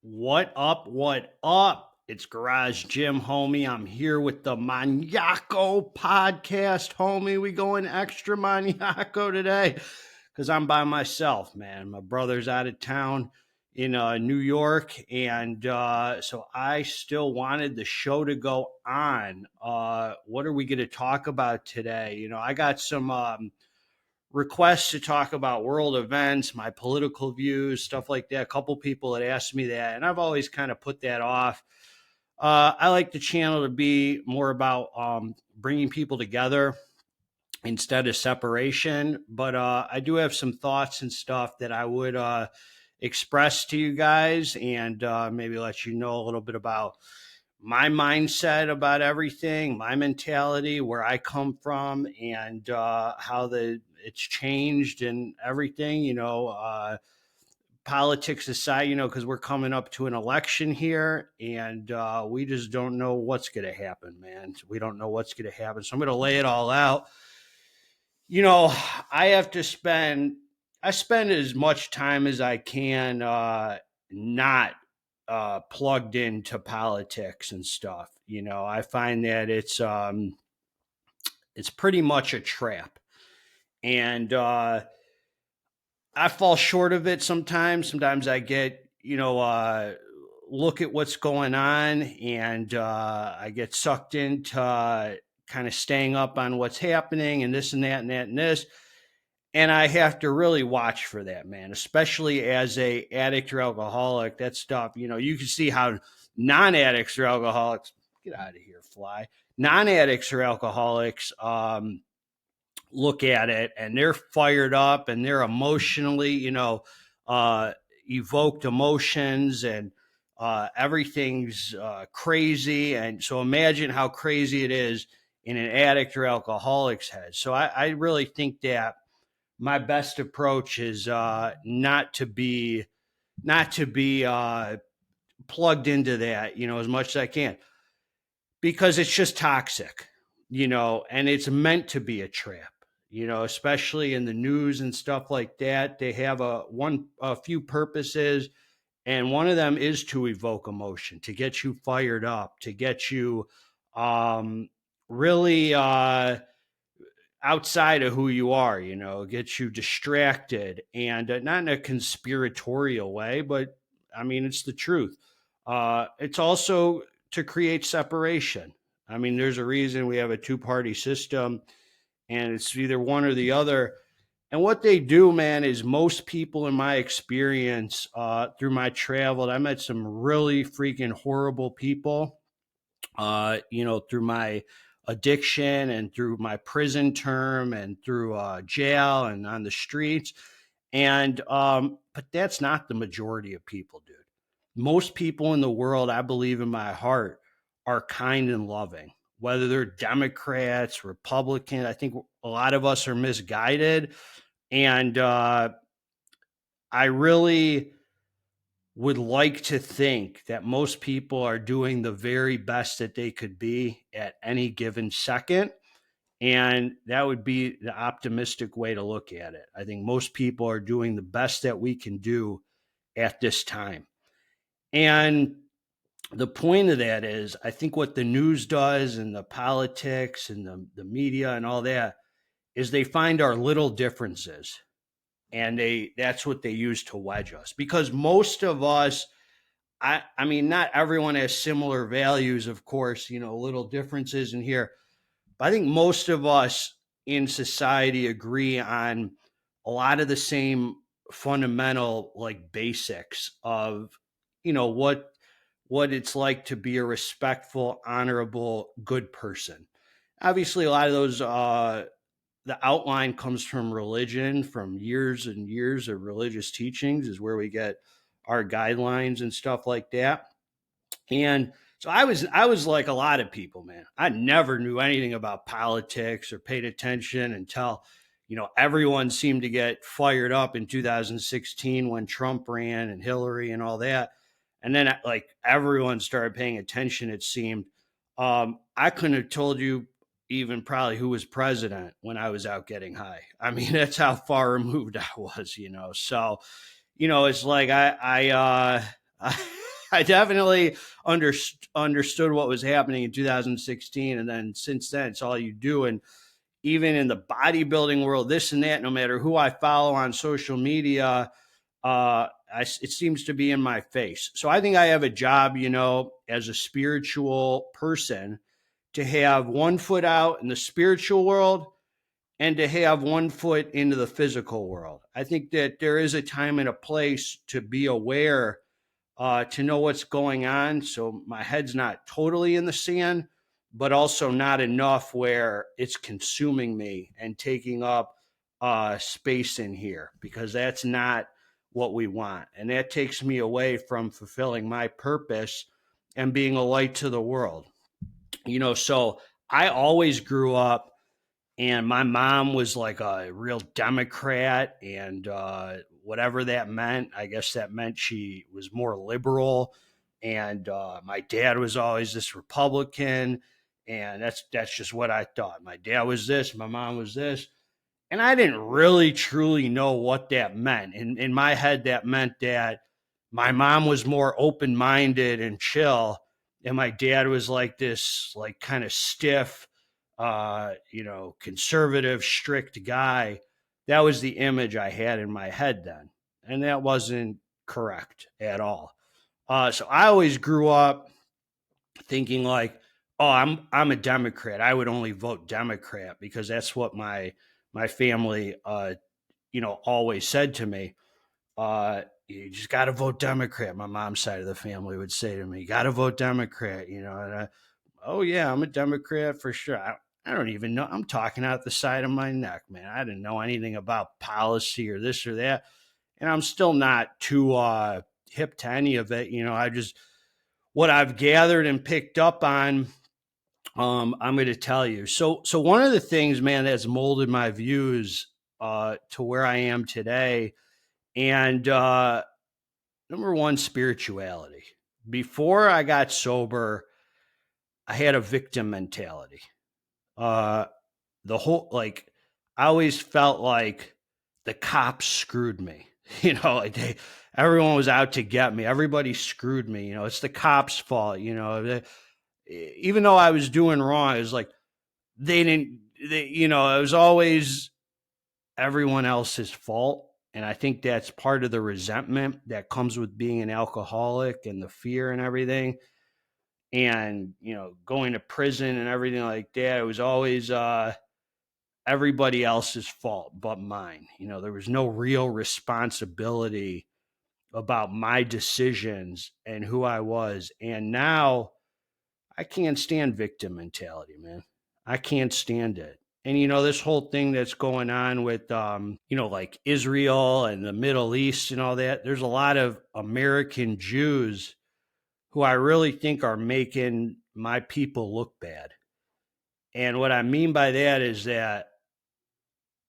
What up? What up? It's Garage Gym, homie. I'm here with the Maniaco podcast, homie. We going extra Maniaco today because I'm by myself, man. My brother's out of town in New York, and so I still wanted the show to go on. What are we going to talk about today? I got some requests to talk about world events, my political views, stuff like that. A couple people had asked me that, and I've always kind of put that off. I like the channel to be more about bringing people together instead of separation. But I do have some thoughts and stuff that I would express to you guys and maybe let you know a little bit about my mindset about everything, my mentality, where I come from, and how it's changed and everything, politics aside, because we're coming up to an election here, and we just don't know what's going to happen, man. We don't know what's going to happen. So I'm going to lay it all out. I spend as much time as I can not plugged into politics and stuff. I find that it's pretty much a trap, and I fall short of it sometimes. Sometimes I get look at what's going on, and I get sucked into kind of staying up on what's happening and this and that and that and this. And I have to really watch for that, man, especially as a addict or alcoholic. That stuff, you can see how non-addicts or alcoholics, get out of here, fly. Non-addicts or alcoholics look at it, and they're fired up, and they're emotionally, evoked emotions, and everything's crazy. And so imagine how crazy it is in an addict or alcoholic's head. So I really think that my best approach is not to be plugged into that, as much as I can, because it's just toxic, and it's meant to be a trap, especially in the news and stuff like that. They have a few purposes, and one of them is to evoke emotion, to get you fired up, to get you really outside of who you are, get you distracted, and not in a conspiratorial way, but I mean, it's the truth. It's also to create separation. I mean, there's a reason we have a two-party system, and it's either one or the other. And what they do, man, is most people, in my experience, through my travel, I met some really freaking horrible people, through my addiction and through my prison term and through jail and on the streets. And, but that's not the majority of people, dude. Most people in the world, I believe in my heart, are kind and loving, whether they're Democrats, Republicans. I think a lot of us are misguided. And I really would like to think that most people are doing the very best that they could be at any given second. And that would be the optimistic way to look at it. I think most people are doing the best that we can do at this time. And the point of that is, I think what the news does, and the politics and the media and all that, is they find our little differences, and that's what they use to wedge us. Because most of us, I mean, not everyone has similar values, of course, little differences in here. But I think most of us in society agree on a lot of the same fundamental, like, basics of, what it's like to be a respectful, honorable, good person. Obviously, a lot of those, the outline comes from religion, from years and years of religious teachings is where we get our guidelines and stuff like that. And so I was like a lot of people, man. I never knew anything about politics or paid attention until, everyone seemed to get fired up in 2016 when Trump ran and Hillary and all that. And then like everyone started paying attention, it seemed. I couldn't have told you even probably who was president when I was out getting high. I mean, that's how far removed I was, So, it's like I I definitely understood what was happening in 2016. And then since then, it's all you do. And even in the bodybuilding world, this and that, no matter who I follow on social media, it seems to be in my face. So I think I have a job, as a spiritual person, to have one foot out in the spiritual world and to have one foot into the physical world. I think that there is a time and a place to be aware, to know what's going on. So my head's not totally in the sand, but also not enough where it's consuming me and taking up space in here, because that's not what we want. And that takes me away from fulfilling my purpose and being a light to the world. So I always grew up, and my mom was like a real Democrat, and whatever that meant, I guess that meant she was more liberal. And my dad was always this Republican, and that's just what I thought. My dad was this, my mom was this, and I didn't really truly know what that meant. In my head, that meant that my mom was more open-minded and chill, and my dad was like this, like kind of stiff, conservative, strict guy. That was the image I had in my head then. And that wasn't correct at all. So I always grew up thinking like, oh, I'm a Democrat. I would only vote Democrat because that's what my family, always said to me. You just got to vote Democrat. My mom's side of the family would say to me, you got to vote Democrat, and oh yeah, I'm a Democrat for sure. I don't even know. I'm talking out the side of my neck, man. I didn't know anything about policy or this or that. And I'm still not too hip to any of it. I just, what I've gathered and picked up on, I'm going to tell you. So one of the things, man, that's molded my views to where I am today, and number one, spirituality. Before I got sober, I had a victim mentality. The whole, like, I always felt like the cops screwed me. Everyone was out to get me. Everybody screwed me. It's the cops' fault. Even though I was doing wrong, it was like it was always everyone else's fault. And I think that's part of the resentment that comes with being an alcoholic and the fear and everything. And, going to prison and everything like that, it was always everybody else's fault but mine. There was no real responsibility about my decisions and who I was. And now I can't stand victim mentality, man. I can't stand it. And, this whole thing that's going on with, like Israel and the Middle East and all that, there's a lot of American Jews who I really think are making my people look bad. And what I mean by that is that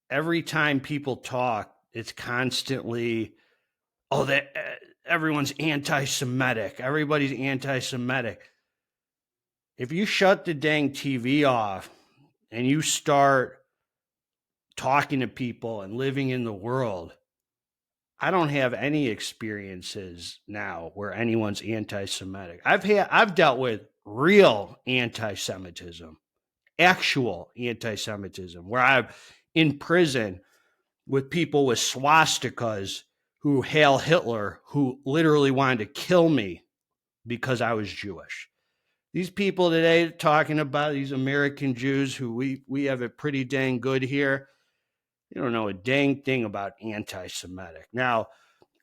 every time people talk, it's constantly, oh, that everyone's anti-Semitic. Everybody's anti-Semitic. If you shut the dang TV off and you start talking to people and living in the world, I don't have any experiences now where anyone's anti-Semitic. I've dealt with real anti-Semitism, actual anti-Semitism, where I've in prison with people with swastikas who hail Hitler, who literally wanted to kill me because I was Jewish. These people today talking about these American Jews who we have it pretty dang good here. You don't know a dang thing about anti-Semitic. Now,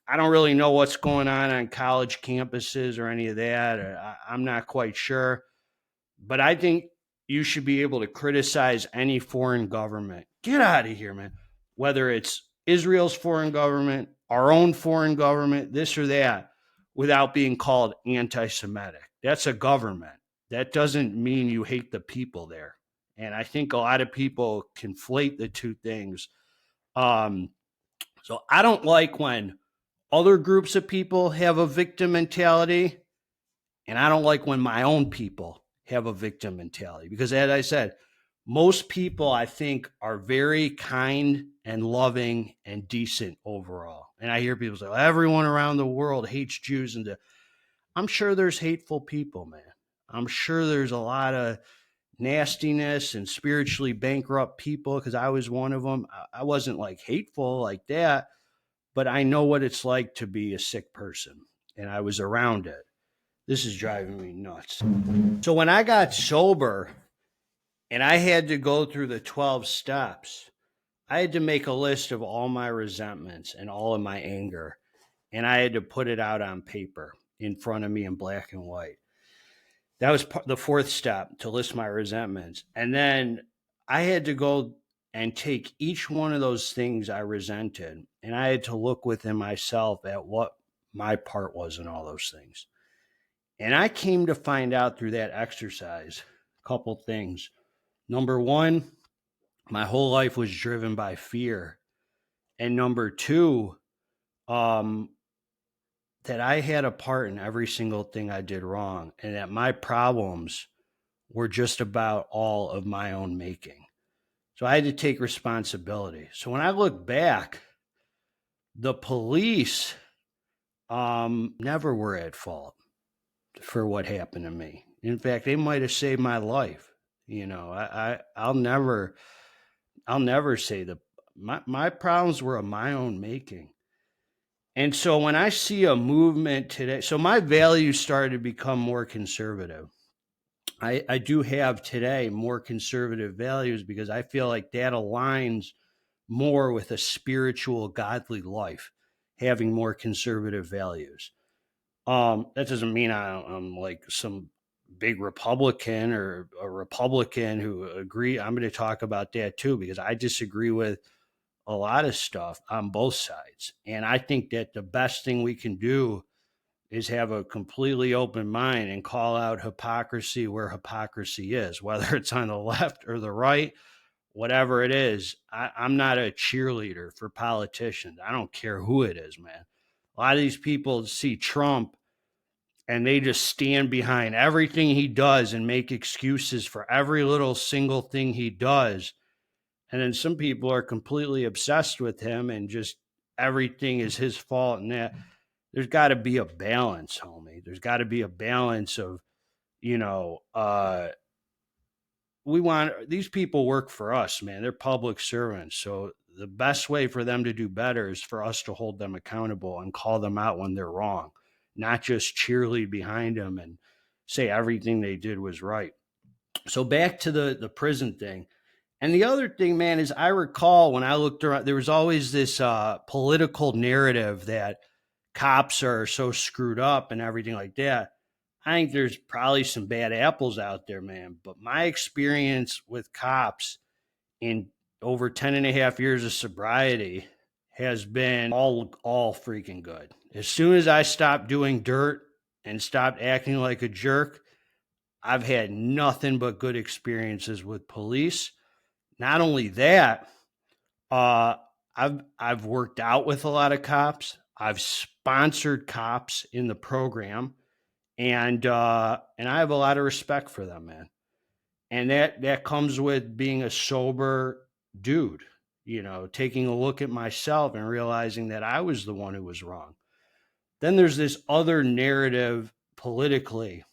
I don't really know what's going on college campuses or any of that. I'm not quite sure. But I think you should be able to criticize any foreign government. Get out of here, man. Whether it's Israel's foreign government, our own foreign government, this or that, without being called anti-Semitic. That's a government. That doesn't mean you hate the people there. And I think a lot of people conflate the two things. So I don't like when other groups of people have a victim mentality, and I don't like when my own people have a victim mentality, because as I said, most people I think are very kind and loving and decent overall. And I hear people say, well, everyone around the world hates Jews. And I'm sure there's hateful people, man. I'm sure there's a lot of nastiness and spiritually bankrupt people, because I was one of them. I wasn't like hateful like that, but I know what it's like to be a sick person, and I was around it. This is driving me nuts. So when I got sober and I had to go through the 12 steps, I had to make a list of all my resentments and all of my anger, and I had to put it out on paper in front of me in black and white. That was the fourth step, to list my resentments. And then I had to go and take each one of those things I resented, and I had to look within myself at what my part was in all those things. And I came to find out through that exercise a couple things. Number one, my whole life was driven by fear. And number two, that I had a part in every single thing I did wrong, and that my problems were just about all of my own making. So I had to take responsibility. So when I look back, the police never were at fault for what happened to me. In fact, they might have saved my life. You know, I'll never say my problems were of my own making. And so when I see a movement today, so my values started to become more conservative. I do have today more conservative values because I feel like that aligns more with a spiritual, godly life, having more conservative values. That doesn't mean I'm like some big Republican or a Republican who agree. I'm going to talk about that too, because I disagree with a lot of stuff on both sides. And I think that the best thing we can do is have a completely open mind and call out hypocrisy where hypocrisy is, whether it's on the left or the right, whatever it is. I'm not a cheerleader for politicians. I don't care who it is, man. A lot of these people see Trump and they just stand behind everything he does and make excuses for every little single thing he does. And then some people are completely obsessed with him and just everything is his fault. And that there's got to be a balance, homie. There's got to be a balance of, you know, we want these people work for us, man. They're public servants. So the best way for them to do better is for us to hold them accountable and call them out when they're wrong, not just cheerlead behind them and say everything they did was right. So back to the prison thing. And the other thing, man, is I recall when I looked around, there was always this political narrative that cops are so screwed up and everything like that. I think there's probably some bad apples out there, man. But my experience with cops in over 10 and a half years of sobriety has been all freaking good. As soon as I stopped doing dirt and stopped acting like a jerk, I've had nothing but good experiences with police. Not only that, I've worked out with a lot of cops. I've sponsored cops in the program, and I have a lot of respect for them, man. And that comes with being a sober dude, you know, taking a look at myself and realizing that I was the one who was wrong. Then there's this other narrative politically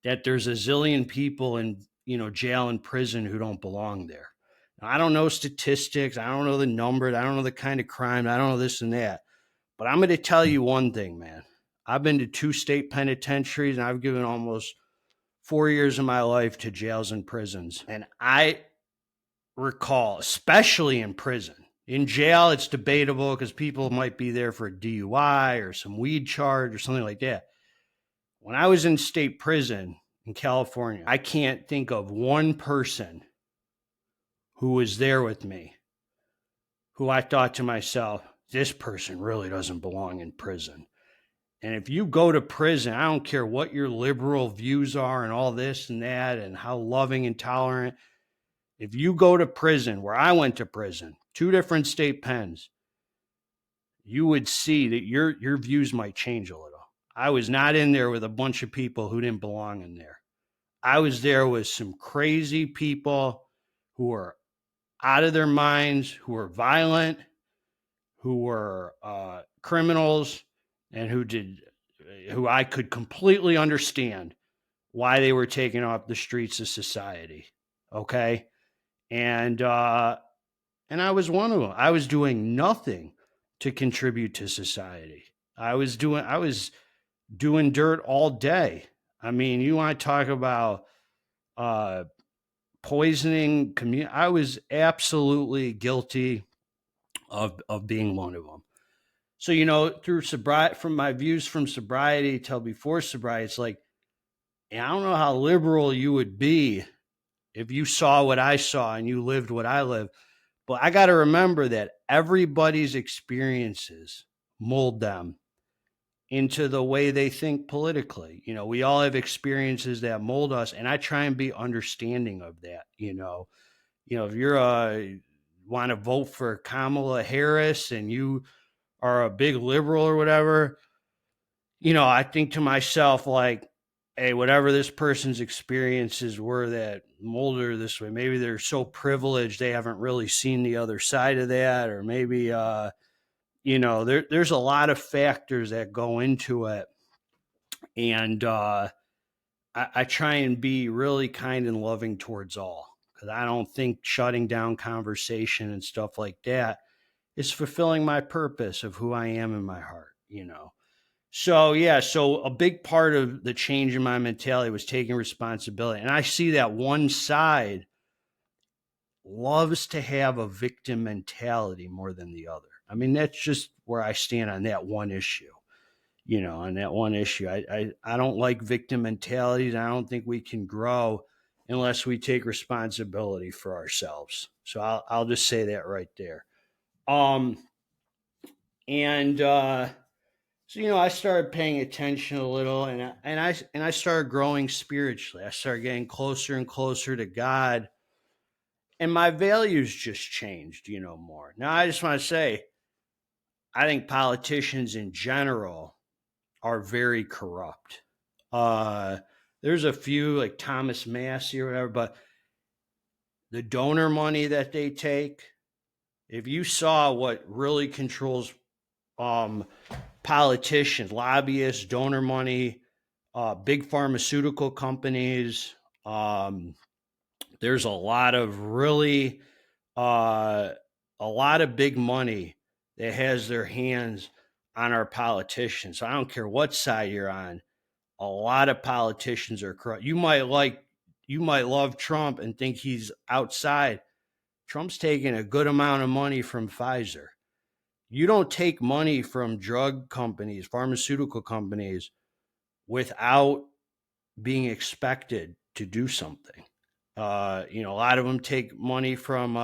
that there's a zillion people in, you know, jail and prison who don't belong there. Now, I don't know statistics. I don't know the numbers. I don't know the kind of crime. I don't know this and that. But I'm going to tell you one thing, man. I've been to 2 state penitentiaries and I've given almost 4 years of my life to jails and prisons. And I recall, especially in prison, in jail, it's debatable because people might be there for a DUI or some weed charge or something like that. When I was in state prison in California, I can't think of one person who was there with me who I thought to myself, this person really doesn't belong in prison. And if you go to prison, I don't care what your liberal views are and all this and that and how loving and tolerant. If you go to prison, where I went to prison, 2 different state pens, you would see that your views might change a little. I was not in there with a bunch of people who didn't belong in there. I was there with some crazy people who were out of their minds, who were violent, who were criminals, and who did who I could completely understand why they were taken off the streets of society. Okay. And I was one of them. I was doing nothing to contribute to society. I was doing dirt all day. I mean, you want to talk about poisoning community? I was absolutely guilty of being one of them. So, through sobriety, from my views from sobriety till before sobriety, it's like, I don't know how liberal you would be if you saw what I saw and you lived what I lived. But I got to remember that everybody's experiences mold them into the way they think politically. We all have experiences that mold us, and I try and be understanding of that. If you're want to vote for Kamala Harris and you are a big liberal or whatever, I think to myself, like, hey, whatever this person's experiences were that molded her this way, maybe they're so privileged they haven't really seen the other side of that, or maybe there's a lot of factors that go into it. And I try and be really kind and loving towards all, because I don't think shutting down conversation and stuff like that is fulfilling my purpose of who I am in my heart. So, yeah, so a big part of the change in my mentality was taking responsibility. And I see that one side loves to have a victim mentality more than the other. I mean, that's just where I stand on that one issue. On that one issue, I don't like victim mentalities. I don't think we can grow unless we take responsibility for ourselves. So I'll just say that right there. So, I started paying attention a little, and I started growing spiritually. I started getting closer and closer to God, and my values just changed, more. Now, I just want to say, I think politicians in general are very corrupt. There's a few like Thomas Massey or whatever, but the donor money that they take, if you saw what really controls politicians, lobbyists, donor money, big pharmaceutical companies, there's a lot of really a lot of big money that has their hands on our politicians. So I don't care what side you're on. A lot of politicians are corrupt. You might love Trump and think he's outside. Trump's taking a good amount of money from Pfizer. You don't take money from drug companies, pharmaceutical companies, without being expected to do something. A lot of them take money from,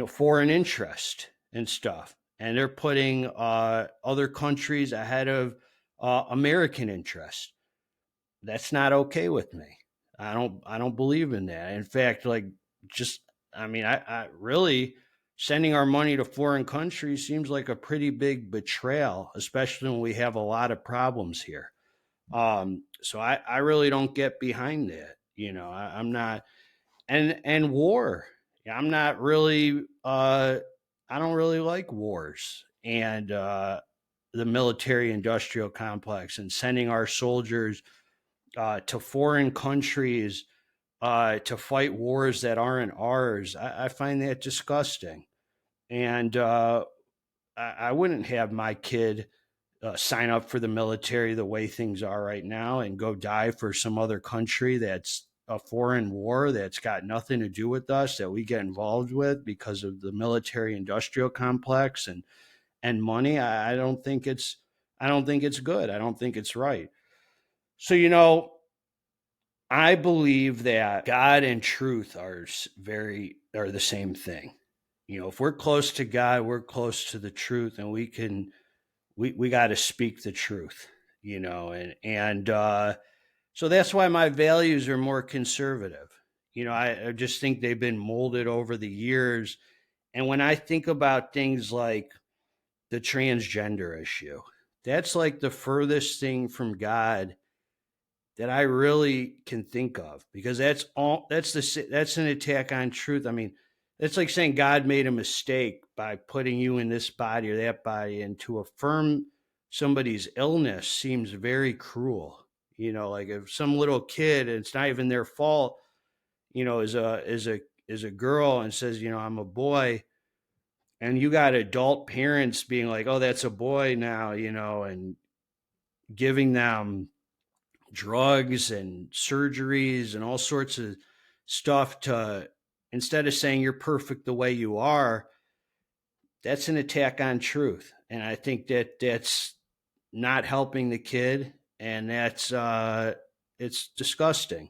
foreign interest and stuff, and they're putting other countries ahead of American interest. That's not okay with me. I don't believe in that. In fact, I really, sending our money to foreign countries seems like a pretty big betrayal, especially when we have a lot of problems here. So I really don't get behind that. I'm not, and war. I'm not really, I don't really like wars and the military industrial complex and sending our soldiers to foreign countries to fight wars that aren't ours. I find that disgusting. And I wouldn't have my kid sign up for the military the way things are right now and go die for some other country that's a foreign war that's got nothing to do with us, that we get involved with because of the military industrial complex and money. I don't think it's good. I don't think it's right. So, I believe that God and truth are the same thing. If we're close to God, we're close to the truth, and we got to speak the truth, and so that's why my values are more conservative. I just think they've been molded over the years. And when I think about things like the transgender issue, that's like the furthest thing from God that I really can think of, because that's an attack on truth. I mean, it's like saying God made a mistake by putting you in this body or that body, and to affirm somebody's illness seems very cruel. Like if some little kid, and it's not even their fault, is a girl and says, I'm a boy, and you got adult parents being like, oh, that's a boy now, and giving them drugs and surgeries and all sorts of stuff to, instead of saying you're perfect the way you are, that's an attack on truth. And I think that that's not helping the kid, and that's it's disgusting.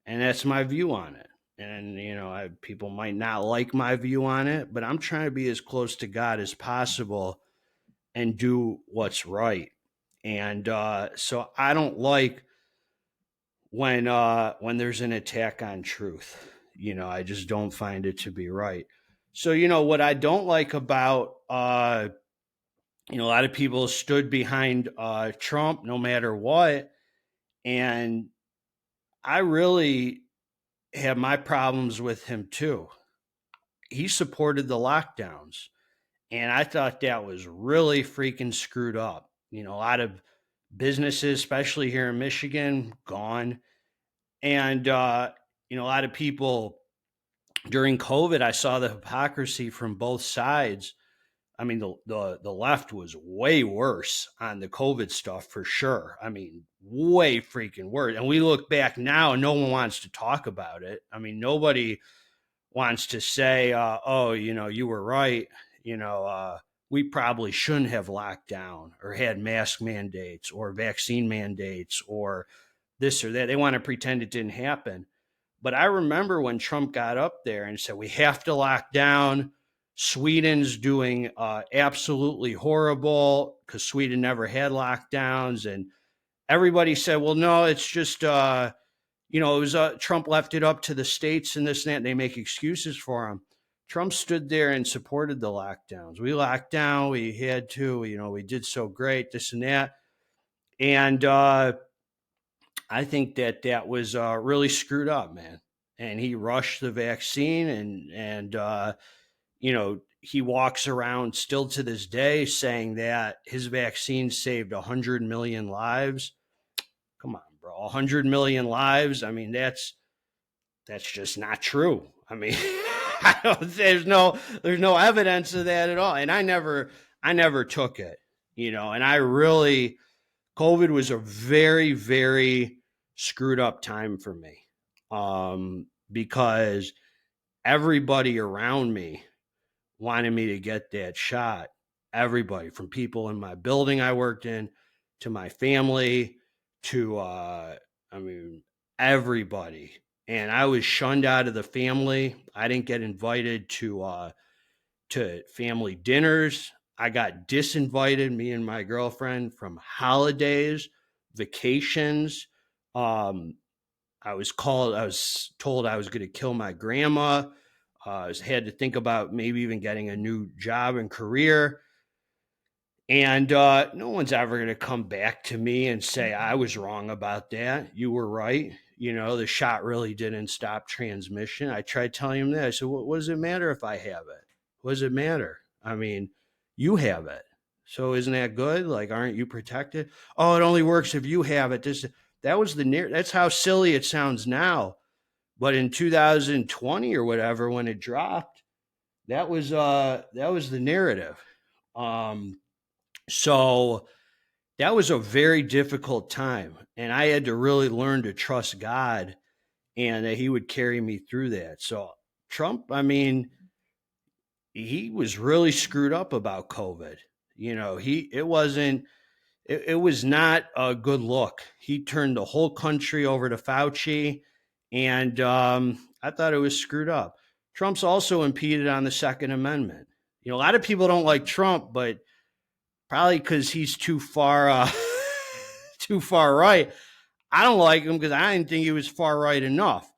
And that's my view on it. And people might not like my view on it, but I'm trying to be as close to God as possible and do what's right. And so I don't like when there's an attack on truth. I just don't find it to be right. So what I don't like about a lot of people stood behind Trump no matter what, and I really have my problems with him too. He supported the lockdowns, and I thought that was really freaking screwed up. A lot of businesses, especially here in Michigan, gone. And a lot of people during COVID, I saw the hypocrisy from both sides. I mean, the left was way worse on the COVID stuff for sure. I mean, way freaking worse. And we look back now, and no one wants to talk about it. I mean, nobody wants to say, oh, you were right. We probably shouldn't have locked down or had mask mandates or vaccine mandates or this or that. They want to pretend it didn't happen. But I remember when Trump got up there and said, we have to lock down. Sweden's doing absolutely horrible because Sweden never had lockdowns. And everybody said, well, no, it's just, it was Trump left it up to the states and this and that. And they make excuses for him. Trump stood there and supported the lockdowns. We locked down. We had to, we did so great, this and that. And I think that was really screwed up, man. And he rushed the vaccine, and he walks around still to this day saying that his vaccine saved 100 million lives. Come on, bro, 100 million lives. I mean, that's just not true. I mean, there's no evidence of that at all. And I never took it, and I really, COVID was a very, very screwed up time for me, because everybody around me wanted me to get that shot. Everybody, from people in my building I worked in, to my family, to everybody. And I was shunned out of the family. I didn't get invited to family dinners. I got disinvited, me and my girlfriend, from holidays, vacations. I was told I was going to kill my grandma. I had to think about maybe even getting a new job and career. And no one's ever going to come back to me and say, I was wrong about that. You were right. The shot really didn't stop transmission. I tried telling him that. I said, what does it matter if I have it? What does it matter? I mean, you have it. So isn't that good? Like, aren't you protected? Oh, it only works if you have it. That's how silly it sounds now. But in 2020 or whatever, when it dropped, that was the narrative. So that was a very difficult time, and I had to really learn to trust God, and that he would carry me through that. So Trump, I mean, he was really screwed up about COVID. It was not a good look. He turned the whole country over to Fauci, and I thought it was screwed up. Trump's also impeded on the Second Amendment. A lot of people don't like Trump, but probably because he's too far too far right. I don't like him because I didn't think he was far right enough.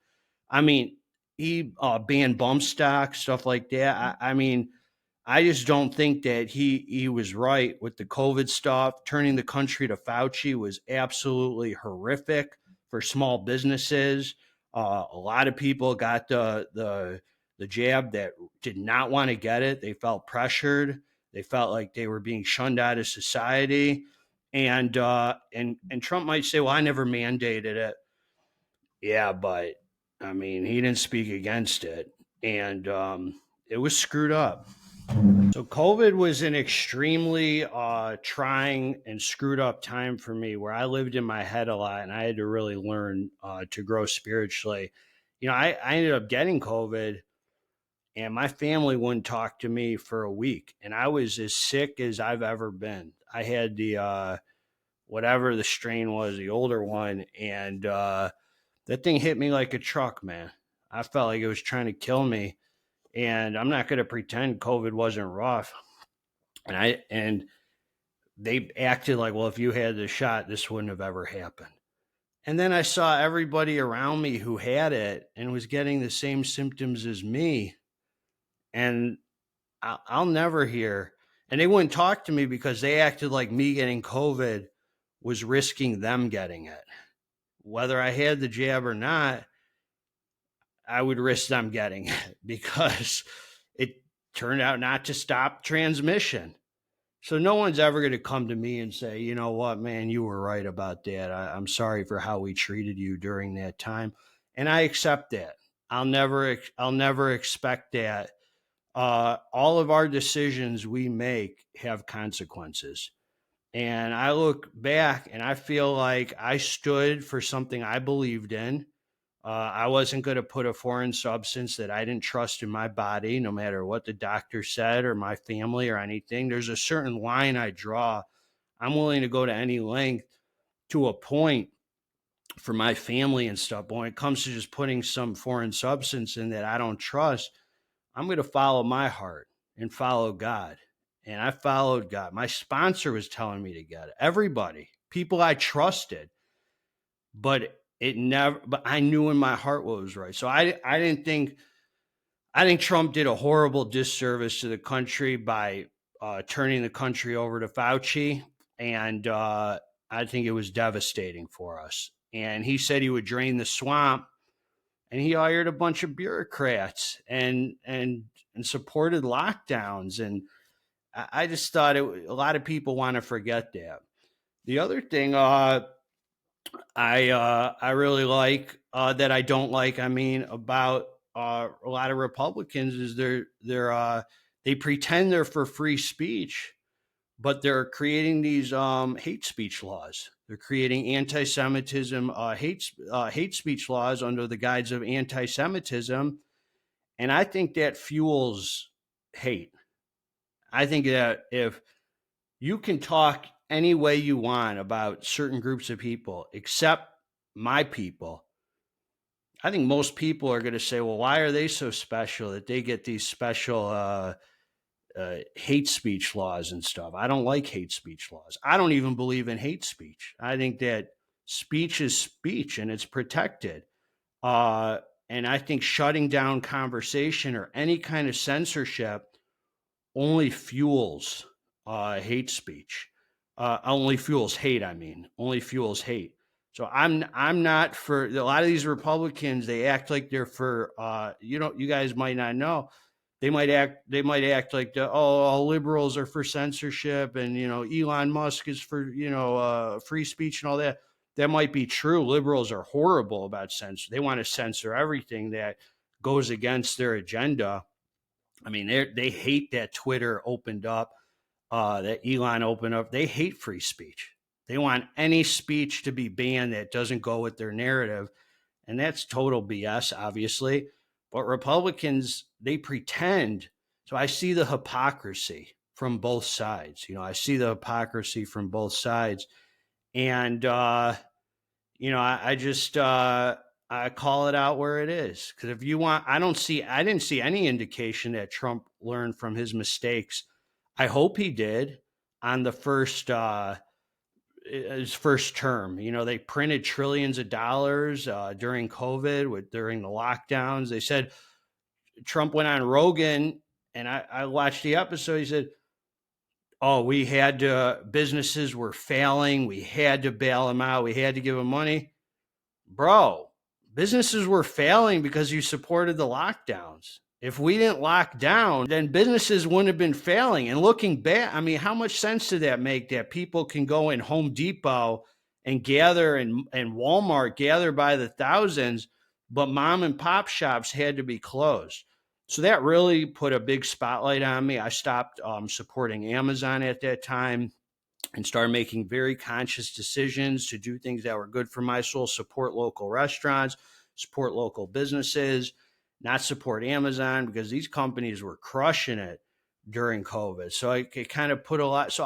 I mean, he banned bump stock, stuff like that. I mean, I just don't think that he was right with the COVID stuff. Turning the country to Fauci was absolutely horrific for small businesses. A lot of people got the jab that did not want to get it. They felt pressured. They felt like they were being shunned out of society. And Trump might say, well, I never mandated it. Yeah, but I mean, he didn't speak against it. And it was screwed up. So COVID was an extremely trying and screwed up time for me, where I lived in my head a lot and I had to really learn to grow spiritually. I ended up getting COVID and my family wouldn't talk to me for a week. And I was as sick as I've ever been. I had the, whatever the strain was, the older one. And that thing hit me like a truck, man. I felt like it was trying to kill me. And I'm not going to pretend COVID wasn't rough. And they acted like, well, if you had the shot, this wouldn't have ever happened. And then I saw everybody around me who had it and was getting the same symptoms as me. And I'll never hear, and they wouldn't talk to me because they acted like me getting COVID was risking them getting it. Whether I had the jab or not, I would risk them getting it because it turned out not to stop transmission. So no one's ever going to come to me and say, you know what, man, you were right about that. I'm sorry for how we treated you during that time. And I accept that. I'll never expect that. All of our decisions we make have consequences. And I look back and I feel like I stood for something I believed in. I wasn't going to put a foreign substance that I didn't trust in my body, no matter what the doctor said or my family or anything. There's a certain line I draw. I'm willing to go to any length to a point for my family and stuff. But when it comes to just putting some foreign substance in that I don't trust, I'm going to follow my heart and follow God. And I followed God. My sponsor was telling me to get it. Everybody, people I trusted, but I knew in my heart what was right. So I think Trump did a horrible disservice to the country by turning the country over to Fauci. And I think it was devastating for us. And he said he would drain the swamp. And he hired a bunch of bureaucrats and supported lockdowns. And I just thought a lot of people want to forget that. The other thing I really like that I don't like, about a lot of Republicans is they pretend they're for free speech, but they're creating these hate speech laws. They're creating anti-Semitism, hate speech laws under the guise of anti-Semitism. And I think that fuels hate. I think that if you can talk any way you want about certain groups of people, except my people, I think most people are going to say, well, why are they so special that they get these special hate speech laws and stuff? I don't like hate speech laws. I don't even believe in hate speech. I think that speech is speech and it's protected. And I think shutting down conversation or any kind of censorship only fuels hate speech. Only fuels hate. Only fuels hate. So I'm not for a lot of these Republicans. They act like they're for. You guys might not know. They might act like all liberals are for censorship, and Elon Musk is for free speech and all that. That might be true. Liberals are horrible about censor. They want to censor everything that goes against their agenda. They hate that Twitter opened up, that Elon opened up. They hate free speech. They want any speech to be banned that doesn't go with their narrative. And that's total BS, obviously. But Republicans, they pretend. So I see the hypocrisy from both sides. I see the hypocrisy from both sides. And, I just, I call it out where it is. Because if you want, I didn't see any indication that Trump learned from his mistakes. I hope he did on the his first term. They printed trillions of dollars during COVID, during the lockdowns. They said Trump went on Rogan, and I watched the episode. He said, "Oh, businesses were failing. We had to bail them out. We had to give them money." Bro, businesses were failing because you supported the lockdowns. If we didn't lock down, then businesses wouldn't have been failing. And looking back, I mean, how much sense did that make, that people can go in Home Depot and gather, and Walmart gather by the thousands, but mom and pop shops had to be closed? So that really put a big spotlight on me. I stopped supporting Amazon at that time and started making very conscious decisions to do things that were good for my soul, support local restaurants, support local businesses, not support Amazon, because these companies were crushing it during COVID. So it kind of put a lot. So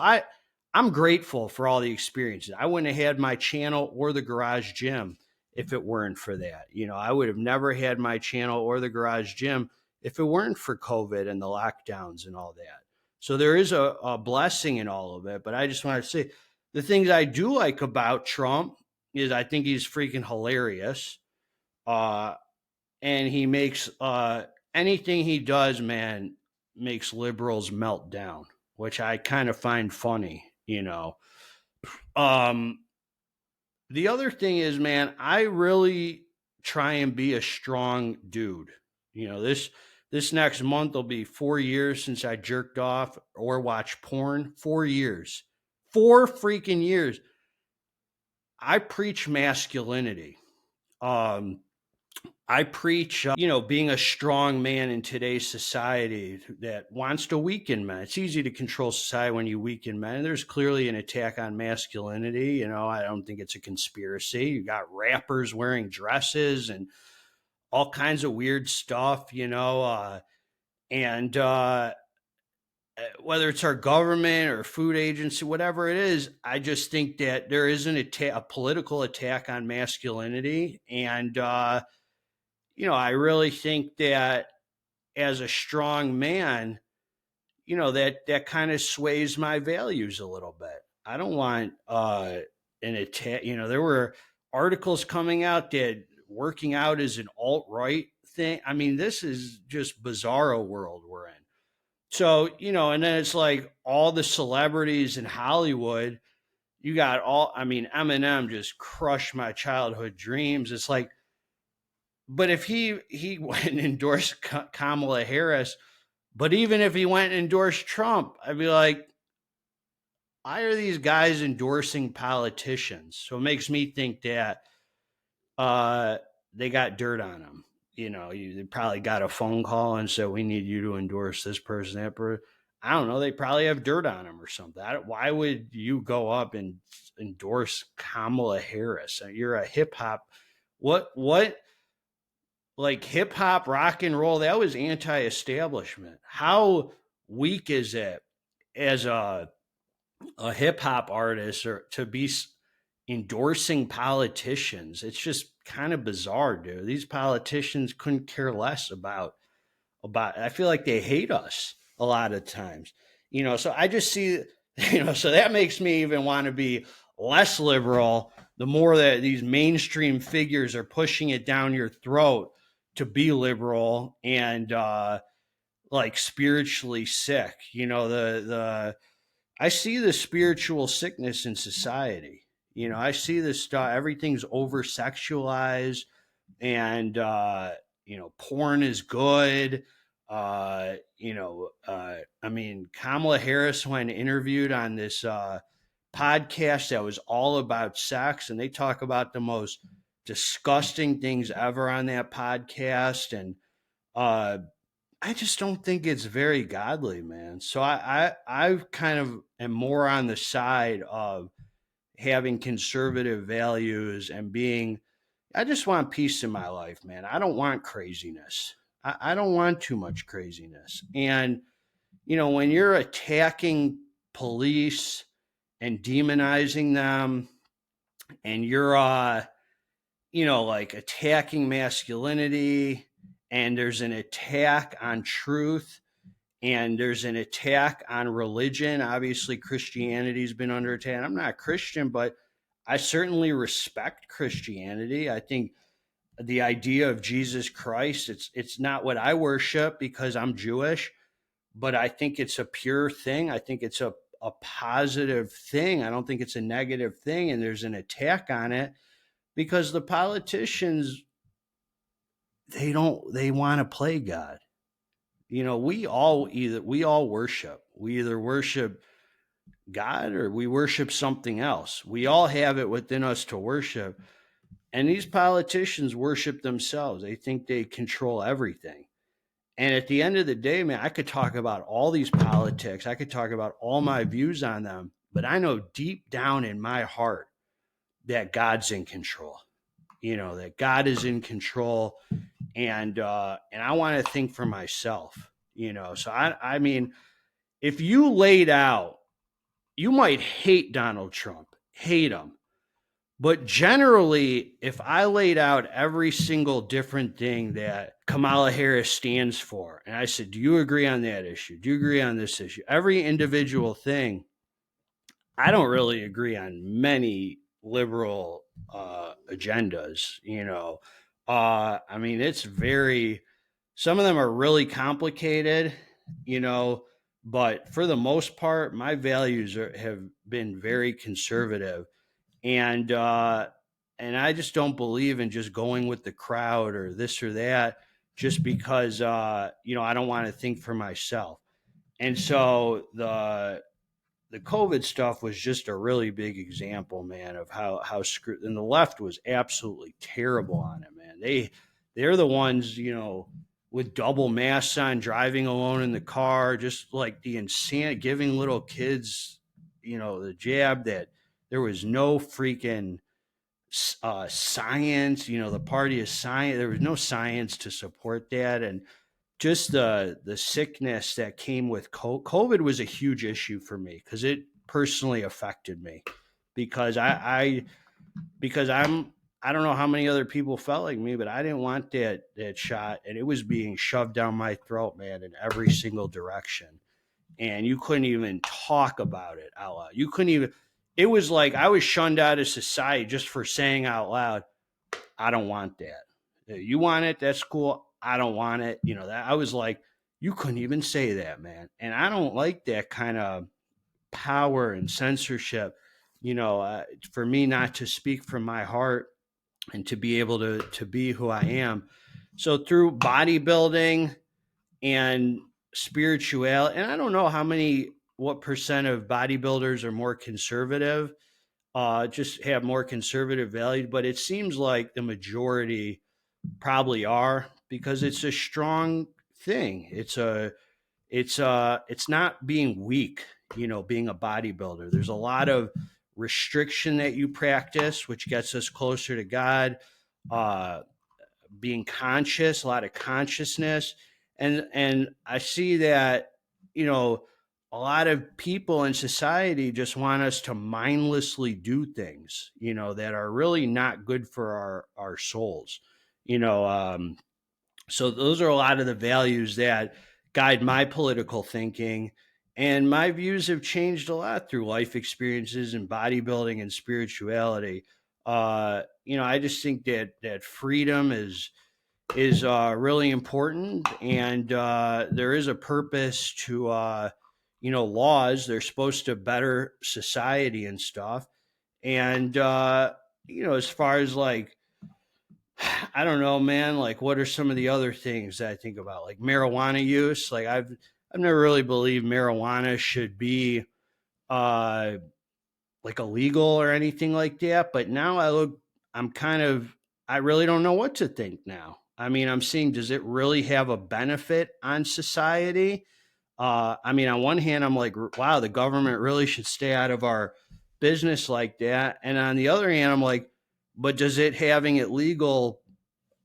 I'm grateful for all the experiences. I wouldn't have had my channel or the garage gym if it weren't for that. You know, I would have never had my channel or the garage gym if it weren't for COVID and the lockdowns and all that. So there is a blessing in all of it. But I just want to say, the things I do like about Trump is I think he's freaking hilarious. And he makes anything he does, man, makes liberals melt down, which I kind of find funny, you know. The other thing is, man, I really try and be a strong dude. You know, this next month will be 4 years since I jerked off or watched porn. 4 years. 4 freaking years. I preach masculinity. I preach, being a strong man in today's society that wants to weaken men. It's easy to control society when you weaken men. There's clearly an attack on masculinity. You know, I don't think it's a conspiracy. You got rappers wearing dresses and all kinds of weird stuff, and whether it's our government or food agency, whatever it is, I just think that there is a political attack on masculinity. And, I really think that as a strong man, that kind of sways my values a little bit. I don't want an attack. There were articles coming out that working out is an alt-right thing. I mean, this is just bizarro world we're in. So, and then it's like all the celebrities in Hollywood, you got Eminem just crushed my childhood dreams. It's like, but if he went and endorsed Kamala Harris, but even if he went and endorsed Trump, I'd be like, why are these guys endorsing politicians? So it makes me think that they got dirt on them. They probably got a phone call and said, we need you to endorse this person, that person. I don't know. They probably have dirt on them or something. Why would you go up and endorse Kamala Harris? You're a hip hop. What? Like hip hop, rock and roll, that was anti-establishment. How weak is it as a hip hop artist or to be endorsing politicians? It's just kind of bizarre, dude. These politicians couldn't care less about. I feel like they hate us a lot of times, So I just see, so that makes me even want to be less liberal. The more that these mainstream figures are pushing it down your throat to be liberal and like spiritually sick, I see the spiritual sickness in society. I see this stuff. Everything's over sexualized, and porn is good. Kamala Harris, when interviewed on this podcast that was all about sex, and they talk about the most disgusting things ever on that podcast, and I just don't think it's very godly, man. So I kind of am more on the side of having conservative values and I just want peace in my life, man. I don't want craziness. I don't want too much craziness. And, when you're attacking police and demonizing them, and you're, like attacking masculinity, and there's an attack on truth, and there's an attack on religion. Obviously, Christianity's been under attack. I'm not Christian, but I certainly respect Christianity. I think the idea of Jesus Christ, it's not what I worship because I'm Jewish, but I think it's a pure thing. I think it's a positive thing. I don't think it's a negative thing. And there's an attack on it because the politicians, they want to play God. we all worship. We either worship God or we worship something else. We all have it within us to worship. And these politicians worship themselves. They think they control everything. And at the end of the day, man, I could talk about all these politics. I could talk about all my views on them, but I know deep down in my heart that God's in control. That God is in control, and I want to think for myself. So I mean, if you laid out, you might hate Donald Trump, hate him. But generally, if I laid out every single different thing that Kamala Harris stands for, and I said, do you agree on that issue? Do you agree on this issue? Every individual thing, I don't really agree on many liberal agendas, I mean, some of them are really complicated, you know, but for the most part, my values have been very conservative, and I just don't believe in just going with the crowd or this or that just because I don't want to think for myself. And so the COVID stuff was just a really big example, man, of how screwed. And the left was absolutely terrible on it, man. They're the ones, with double masks on, driving alone in the car, just like the insane, giving little kids, the jab that there was no freaking science, the party of science. There was no science to support that. And just the sickness that came with COVID was a huge issue for me because it personally affected me because I don't know how many other people felt like me, but I didn't want that shot, and it was being shoved down my throat, man, in every single direction. And you couldn't even talk about it out loud. You couldn't even. It was like I was shunned out of society just for saying out loud, "I don't want that. You want it? That's cool. I don't want it." That I was like, you couldn't even say that, man. And I don't like that kind of power and censorship. For me not to speak from my heart and to be able to be who I am. So through bodybuilding and spirituality, and I don't know what percent of bodybuilders are more conservative, just have more conservative values, but it seems like the majority probably are because it's a strong thing. It's not being weak, being a bodybuilder. There's a lot of restriction that you practice, which gets us closer to God. Being conscious, a lot of consciousness. And I see that, a lot of people in society just want us to mindlessly do things, that are really not good for our souls. So those are a lot of the values that guide my political thinking. And my views have changed a lot through life experiences and bodybuilding and spirituality. I just think that freedom is really important, and there is a purpose to laws. They're supposed to better society and stuff. And as far as like, I don't know, man, like what are some of the other things that I think about, like marijuana use? Like I've never really believed marijuana should be uh like illegal or anything like that, but now I really don't know what to think now. I mean, I'm seeing, does it really have a benefit on society? I mean, on one hand, I'm like, wow, the government really should stay out of our business like that. And on the other hand, I'm like, but does it having it legal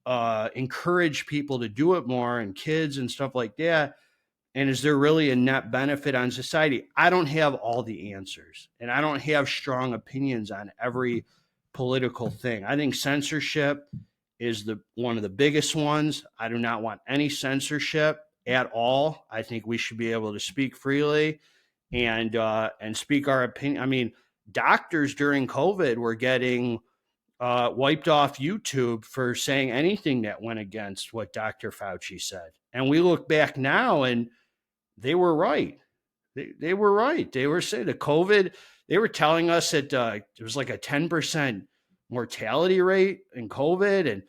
encourage people to do it more, and kids and stuff like that? And is there really a net benefit on society? I don't have all the answers, and I don't have strong opinions on every political thing. I think censorship is one of the biggest ones. I do not want any censorship at all. I think we should be able to speak freely and speak our opinion. I mean, doctors during COVID were getting wiped off YouTube for saying anything that went against what Dr. Fauci said. And we look back now, and they were right. They were right. They were saying the COVID, they were telling us that there was like a 10% mortality rate in COVID. And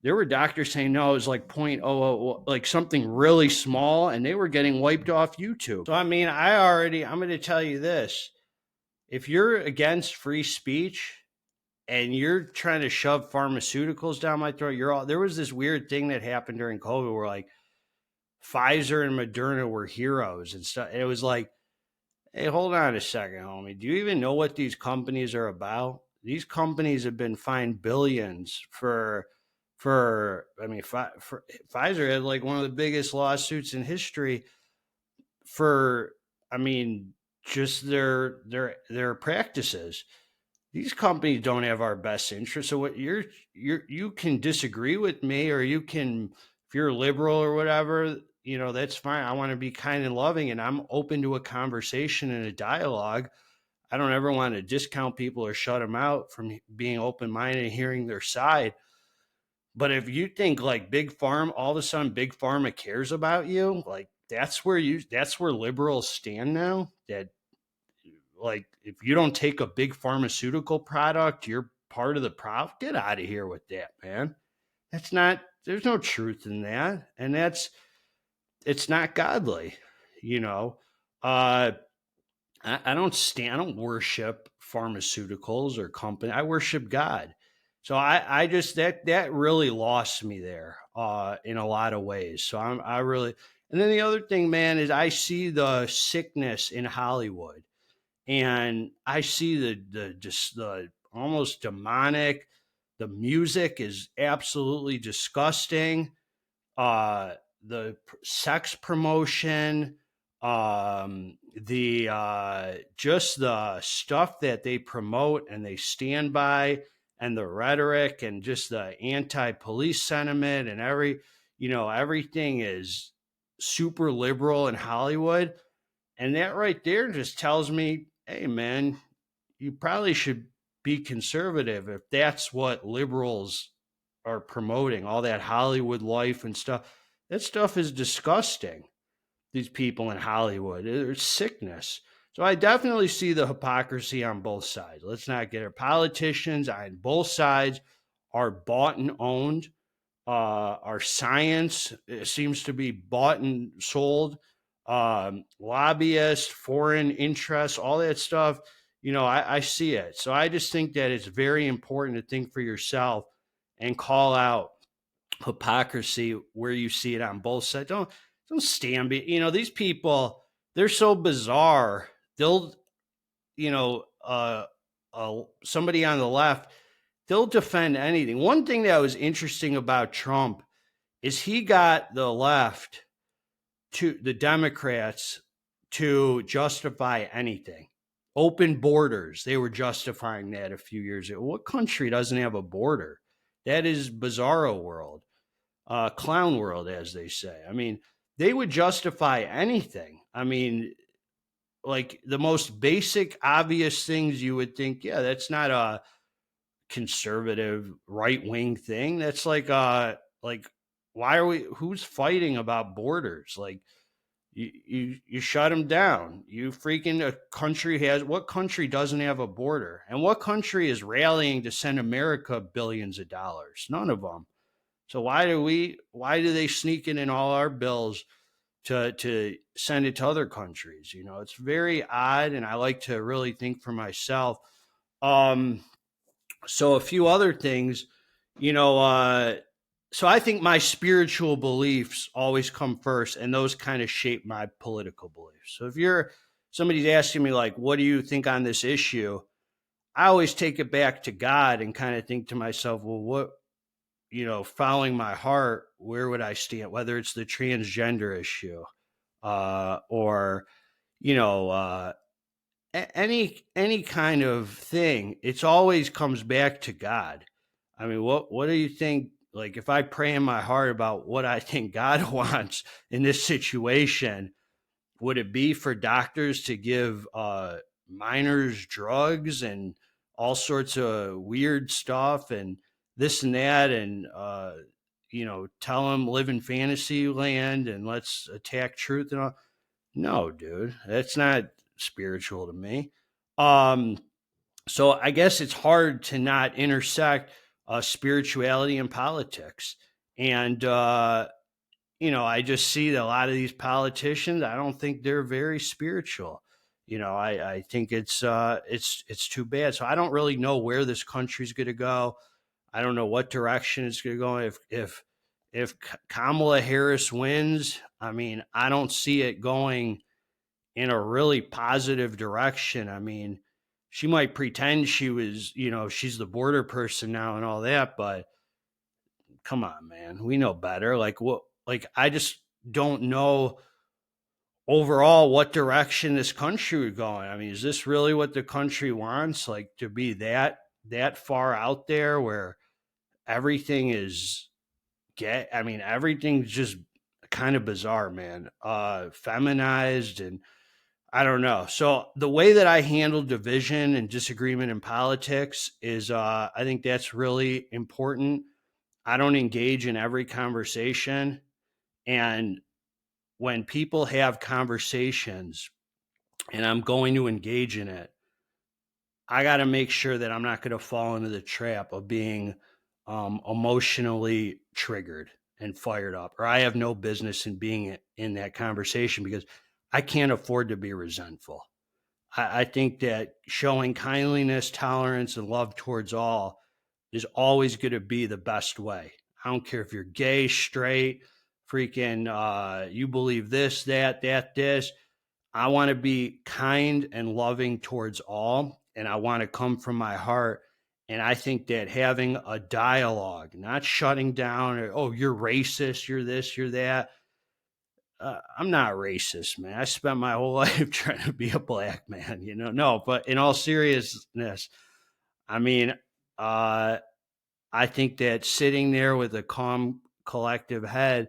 there were doctors saying no, it was like 0.00, like something really small, and they were getting wiped off YouTube. So I mean, I'm going to tell you this: if you're against free speech and you're trying to shove pharmaceuticals down my throat, there was this weird thing that happened during COVID where like Pfizer and Moderna were heroes and stuff. And it was like, hey, hold on a second, homie. Do you even know what these companies are about? These companies have been fined billions for Pfizer had like one of the biggest lawsuits in history for, just their practices. These companies don't have our best interest. So what you can disagree with me, or you can, if you're liberal or whatever, that's fine. I want to be kind and loving, and I'm open to a conversation and a dialogue. I don't ever want to discount people or shut them out from being open-minded and hearing their side. But if you think like Big Pharma, all of a sudden Big Pharma cares about you, like that's where liberals stand now. That like if you don't take a big pharmaceutical product, you're part of the problem. Get out of here with that, man. There's no truth in that. And it's not godly, I don't worship pharmaceuticals or company. I worship God. So I just, that really lost me there, in a lot of ways. So I really, and then the other thing, man, is I see the sickness in Hollywood, and I see the almost demonic. The music is absolutely disgusting. The sex promotion, just the stuff that they promote and they stand by, and the rhetoric, and just the anti-police sentiment, and everything is super liberal in Hollywood. And that right there just tells me, hey man, you probably should be conservative if that's what liberals are promoting, all that Hollywood life and stuff. That stuff is disgusting. These people in Hollywood, there's sickness. So I definitely see the hypocrisy on both sides. Let's not get our politicians on both sides are bought and owned. Our science seems to be bought and sold. Lobbyists, foreign interests, all that stuff. I see it. So I just think that it's very important to think for yourself and call out hypocrisy where you see it on both sides. Don't stand be. These people, they're so bizarre. They'll, somebody on the left, they'll defend anything. One thing that was interesting about Trump is he got the left, to the Democrats, to justify anything. Open borders. They were justifying that a few years ago. What country doesn't have a border? That is bizarro world, clown world, as they say. I mean, they would justify anything. I mean, like the most basic, obvious things you would think, yeah, that's not a conservative right-wing thing. That's like why are who's fighting about borders? Like you shut them down. You freaking, what country doesn't have a border? And what country is rallying to send America billions of dollars? None of them. So why do they sneak it in all our bills to send it to other countries? It's very odd, and I like to really think for myself. So a few other things, so I think my spiritual beliefs always come first, and those kind of shape my political beliefs. So if somebody's asking me like, what do you think on this issue? I always take it back to God and kind of think to myself, well, what, following my heart, where would I stand? Whether it's the transgender issue, or, any kind of thing, it's always comes back to God. I mean, what do you think? Like, if I pray in my heart about what I think God wants in this situation, would it be for doctors to give minors drugs and all sorts of weird stuff and this and that, and tell them live in fantasy land and let's attack truth and all? No, dude, that's not spiritual to me. So I guess it's hard to not intersect spirituality and politics. And, I just see that a lot of these politicians, I don't think they're very spiritual. I think it's too bad. So I don't really know where this country's going to go. I don't know what direction it's going to go. If Kamala Harris wins, I mean, I don't see it going in a really positive direction. I mean, she might pretend she was, she's the border person now and all that, but come on, man, we know better. Like what? Like I just don't know overall what direction this country would go in. I mean, is this really what the country wants? Like to be that far out there where everything is I mean, everything's just kind of bizarre, man. Feminized, and I don't know. So the way that I handle division and disagreement in politics is I think that's really important. I don't engage in every conversation. And when people have conversations and I'm going to engage in it, I got to make sure that I'm not going to fall into the trap of being emotionally triggered and fired up, or I have no business in being in that conversation because I can't afford to be resentful. I think that showing kindliness, tolerance, and love towards all is always going to be the best way. I don't care if you're gay, straight, freaking, you believe this, this. I want to be kind and loving towards all, and I want to come from my heart. And I think that having a dialogue, not shutting down, or, oh, you're racist, you're this, you're that. I'm not racist, man. I spent my whole life trying to be a black man, No, but in all seriousness, I mean, I think that sitting there with a calm, collective head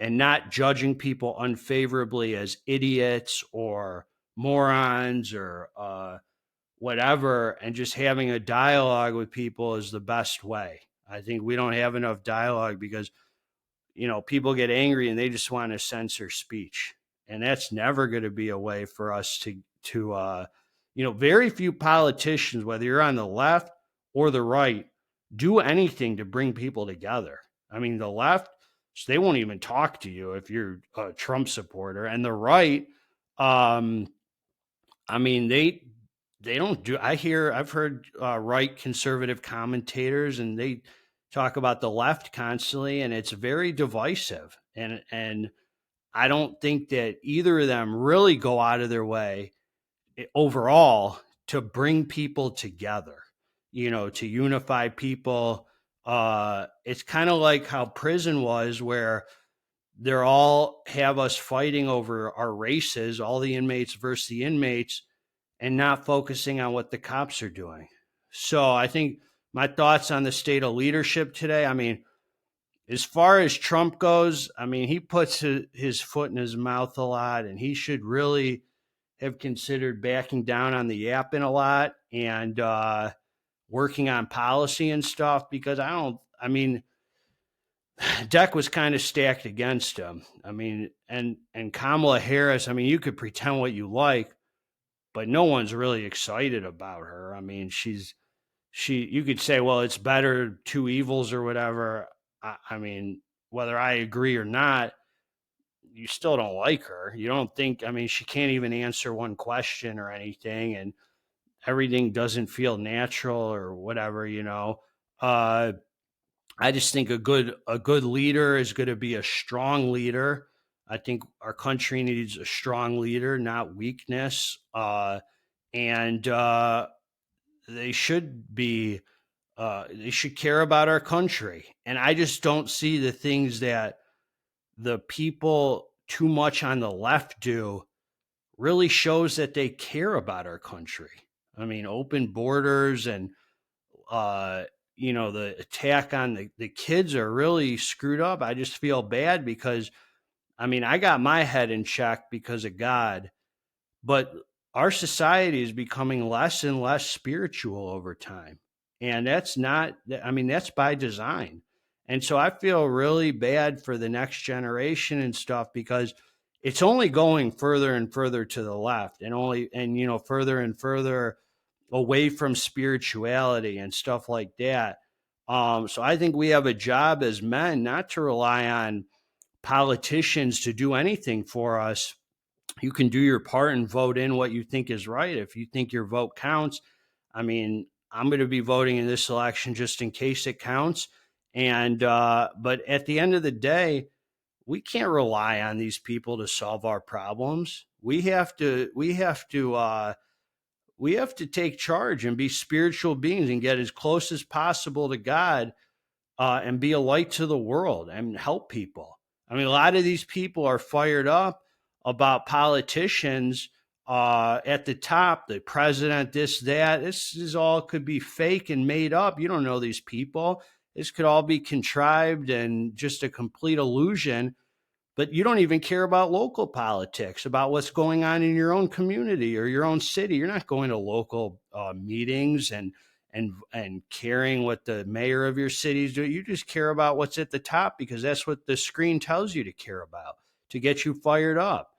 and not judging people unfavorably as idiots or morons or whatever, and just having a dialogue with people is the best way. I think we don't have enough dialogue because, people get angry and they just want to censor speech. And that's never going to be a way for us to very few politicians, whether you're on the left or the right, do anything to bring people together. I mean, the left, they won't even talk to you if you're a Trump supporter, and the right, I mean, they don't do. I've heard right conservative commentators, and they talk about the left constantly, and it's very divisive. And I don't think that either of them really go out of their way overall to bring people together, to unify people. It's kind of like how prison was, where they're all have us fighting over our races, all the inmates versus the inmates, and not focusing on what the cops are doing. So I think my thoughts on the state of leadership today, I mean, as far as Trump goes, I mean, he puts his foot in his mouth a lot, and he should really have considered backing down on the yapping a lot and working on policy and stuff, because deck was kind of stacked against him. I mean, and Kamala Harris, I mean, you could pretend what you like, but no one's really excited about her. I mean, you could say, well, it's better two evils or whatever. I mean, whether I agree or not, you still don't like her. You don't think, I mean, she can't even answer one question or anything, and everything doesn't feel natural or whatever, I just think a good leader is going to be a strong leader. I think our country needs a strong leader, not weakness. And they should care about our country. And I just don't see the things that the people too much on the left do really shows that they care about our country. I mean, open borders and, the attack on the kids are really screwed up. I just feel bad because, I mean, I got my head in check because of God, but our society is becoming less and less spiritual over time. And that's by design. And so I feel really bad for the next generation and stuff, because it's only going further and further to the left, and further and further away from spirituality and stuff like that. So I think we have a job as men not to rely on politicians to do anything for us. You can do your part and vote in what you think is right. If you think your vote counts, I mean, I'm going to be voting in this election just in case it counts. And, but at the end of the day, we can't rely on these people to solve our problems. We have to take charge and be spiritual beings and get as close as possible to God, and be a light to the world and help people. I mean, a lot of these people are fired up about politicians at the top, the president, this, that. This is all could be fake and made up. You don't know these people. This could all be contrived and just a complete illusion. But you don't even care about local politics, about what's going on in your own community or your own city. You're not going to local meetings and caring what the mayor of your city is doing. You just care about what's at the top because that's what the screen tells you to care about, to get you fired up.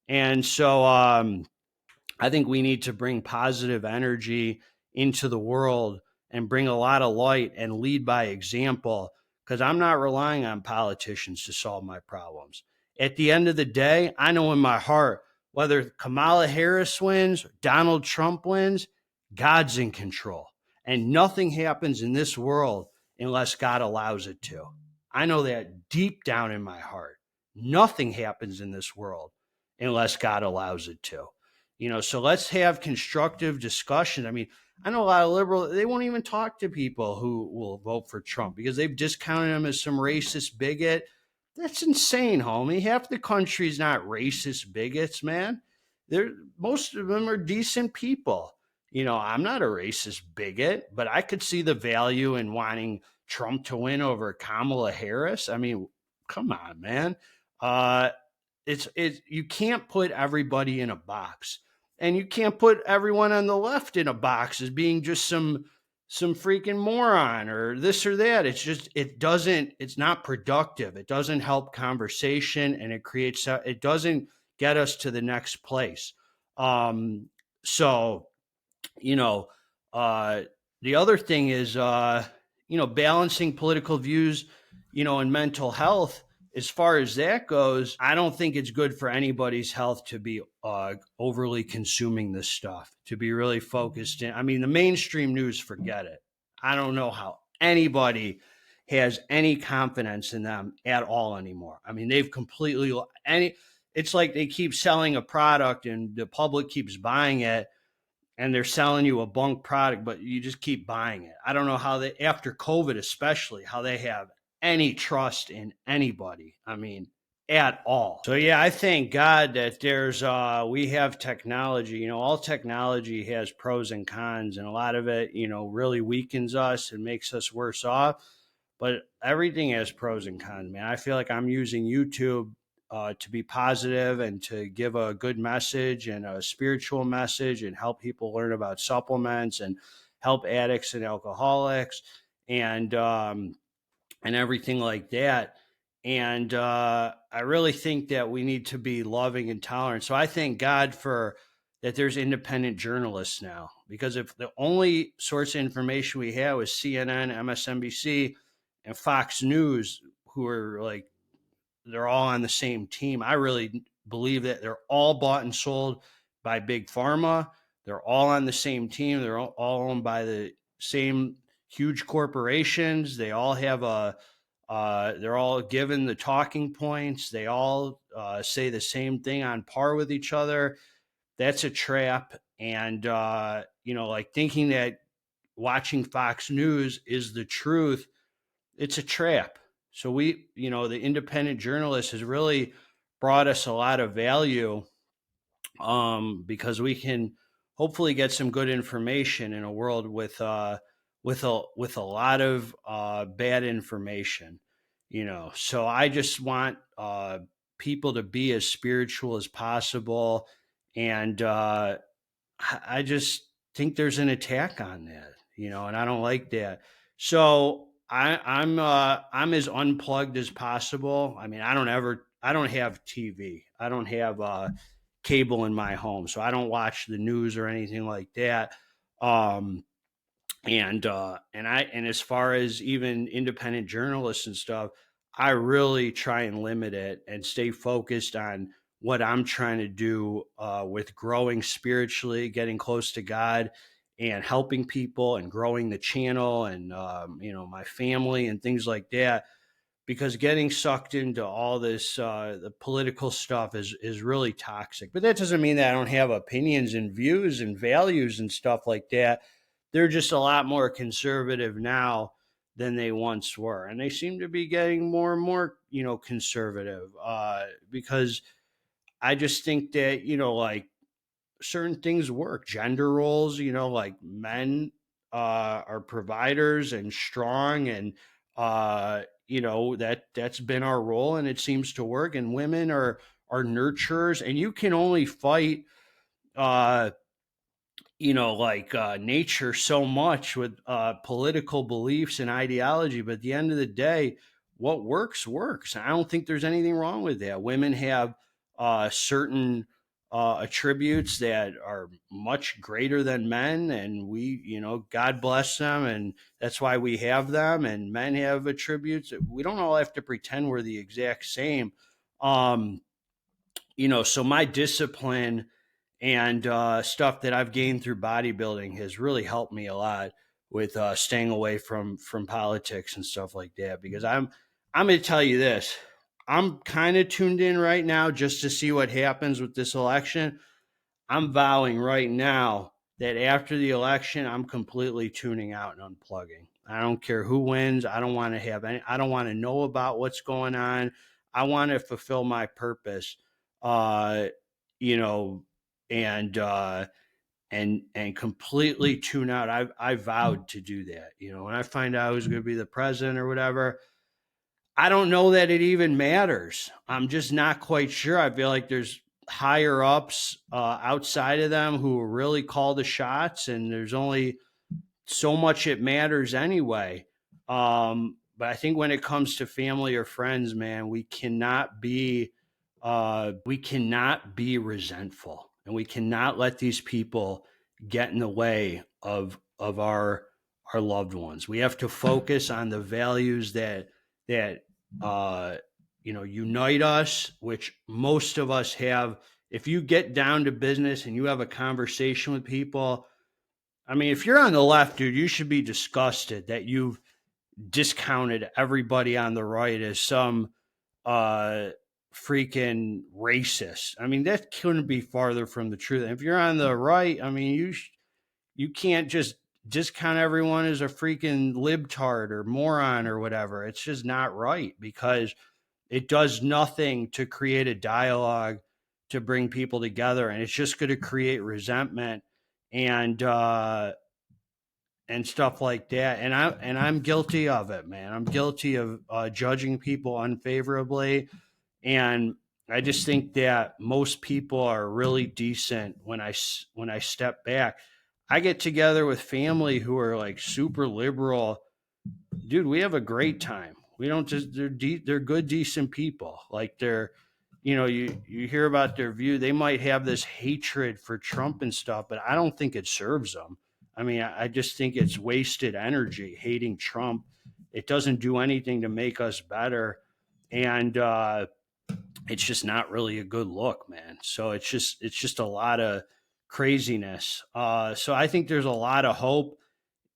And so I think we need to bring positive energy into the world and bring a lot of light and lead by example, because I'm not relying on politicians to solve my problems. At the end of the day, I know in my heart, whether Kamala Harris wins, Donald Trump wins, God's in control. And nothing happens in this world unless God allows it to. I know that deep down in my heart. Nothing happens in this world unless God allows it to. So let's have constructive discussion. I mean, I know a lot of liberals, they won't even talk to people who will vote for Trump because they've discounted him as some racist bigot. That's insane, homie. Half the country's not racist bigots, man. Most of them are decent people. I'm not a racist bigot, but I could see the value in wanting Trump to win over Kamala Harris. I mean, come on, man. It's you can't put everybody in a box, and you can't put everyone on the left in a box as being just some freaking moron or this or that. It's not productive. It doesn't help conversation, and it doesn't get us to the next place. So, you know, the other thing is, balancing political views, and mental health. As far as that goes, I don't think it's good for anybody's health to be overly consuming this stuff, to be really focused in. I mean, the mainstream news, forget it. I don't know how anybody has any confidence in them at all anymore. I mean, they've completely it's like they keep selling a product and the public keeps buying it, and they're selling you a bunk product, but you just keep buying it. I don't know how they, after COVID especially, how they have any trust in anybody. I mean, at all. So yeah, I thank God that we have technology. All technology has pros and cons, and a lot of it, really weakens us and makes us worse off. But everything has pros and cons, man. I feel like I'm using YouTube to be positive and to give a good message and a spiritual message and help people learn about supplements and help addicts and alcoholics and everything like that. And I really think that we need to be loving and tolerant. So I thank God for that there's independent journalists now, because if the only source of information we have was CNN, MSNBC, and Fox News, who are like, they're all on the same team. I really believe that they're all bought and sold by big pharma. They're all on the same team. They're all owned by the same huge corporations. They all have they're all given the talking points. They all say the same thing on par with each other. That's a trap. And, like thinking that watching Fox News is the truth, it's a trap. So the independent journalist has really brought us a lot of value, because we can hopefully get some good information in a world with a lot of bad information. So I just want people to be as spiritual as possible, and I just think there's an attack on that, and I don't like that. So I'm as unplugged as possible. I mean, I don't have TV. I don't have cable in my home, so I don't watch the news or anything like that. And as far as even independent journalists and stuff, I really try and limit it and stay focused on what I'm trying to do with growing spiritually, getting close to God, and helping people and growing the channel and my family and things like that. Because getting sucked into all this the political stuff is really toxic. But that doesn't mean that I don't have opinions and views and values and stuff like that. They're just a lot more conservative now than they once were, and they seem to be getting more and more conservative because I just think that like certain things work. Gender roles, like men are providers and strong, and that's been our role, and it seems to work. And women are nurturers, and you can only fight uh nature so much with political beliefs and ideology. But at the end of the day, what works works. I don't think there's anything wrong with that. Women have certain attributes that are much greater than men, and God bless them, and that's why we have them. And men have attributes. We don't all have to pretend we're the exact same. um so my discipline and stuff that I've gained through bodybuilding has really helped me a lot with staying away from politics and stuff like that. Because I'm going to tell you this, I'm kind of tuned in right now just to see what happens with this election. I'm vowing right now that after the election, I'm completely tuning out and unplugging. I don't care who wins. I don't want to have any. I don't want to know about what's going on. I want to fulfill my purpose. Uh, you know, and and completely tune out. I vowed to do that. When I find out who's going to be the president or whatever, I don't know that it even matters. I'm just not quite sure. I feel like there's higher ups outside of them who really call the shots, and there's only so much it matters anyway. But I think when it comes to family or friends, man, we cannot be resentful, and we cannot let these people get in the way of our loved ones. We have to focus on the values that uh, unite us, which most of us have. If you get down to business and you have a conversation with people, I mean, if you're on the left, dude, you should be disgusted that you've discounted everybody on the right as some uh freaking racist. I mean, that couldn't be farther from the truth. And if you're on the right, I mean, you can't just discount everyone as a freaking libtard or moron or whatever. It's just not right, because it does nothing to create a dialogue to bring people together, and it's just going to create resentment and stuff like that. And I'm guilty of it, man. I'm guilty of judging people unfavorably, and I just think that most people are really decent when I step back. I get together with family who are like super liberal. Dude, we have a great time. We don't just they're good, decent people. Like you hear about their view. They might have this hatred for Trump and stuff, but I don't think it serves them. I mean, I just think it's wasted energy hating Trump. It doesn't do anything to make us better, and it's just not really a good look, man. So it's just a lot of craziness. So I think there's a lot of hope.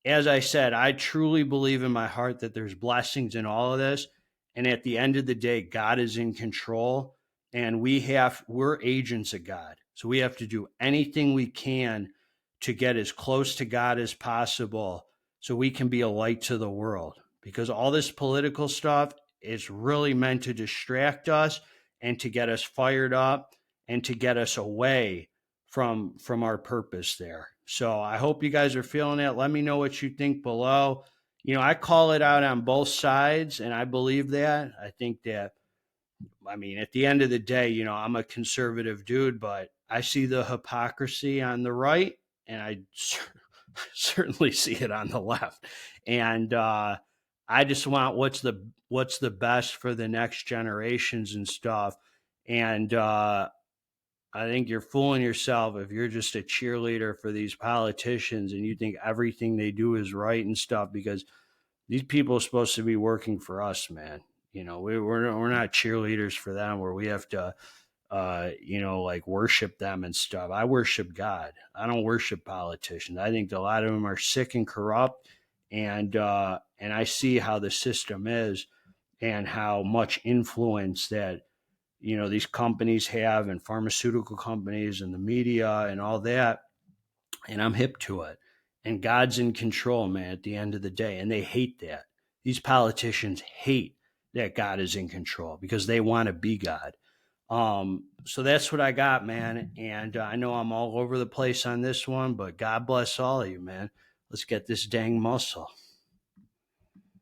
As I said, I truly believe in my heart that there's blessings in all of this. And at the end of the day, God is in control, and we're agents of God. So we have to do anything we can to get as close to God as possible so we can be a light to the world, because all this political stuff is really meant to distract us and to get us fired up and to get us away from our purpose there. So I hope you guys are feeling it. Let me know what you think below. I call it out on both sides, and I believe that. I think that, I mean, at the end of the day, I'm a conservative dude, but I see the hypocrisy on the right, and I certainly see it on the left. And I just want what's the best for the next generations and stuff. And I think you're fooling yourself if you're just a cheerleader for these politicians and you think everything they do is right and stuff, because these people are supposed to be working for us, man. You know, we're not cheerleaders for them where we have to, like worship them and stuff. I worship God. I don't worship politicians. I think a lot of them are sick and corrupt, and I see how the system is and how much influence that these companies have, and pharmaceutical companies and the media and all that, and I'm hip to it. And God's in control, man, at the end of the day. And they hate that. These politicians hate that God is in control because they want to be God. So that's what I got, man. And I know I'm all over the place on this one, but God bless all of you, man. Let's get this dang muscle.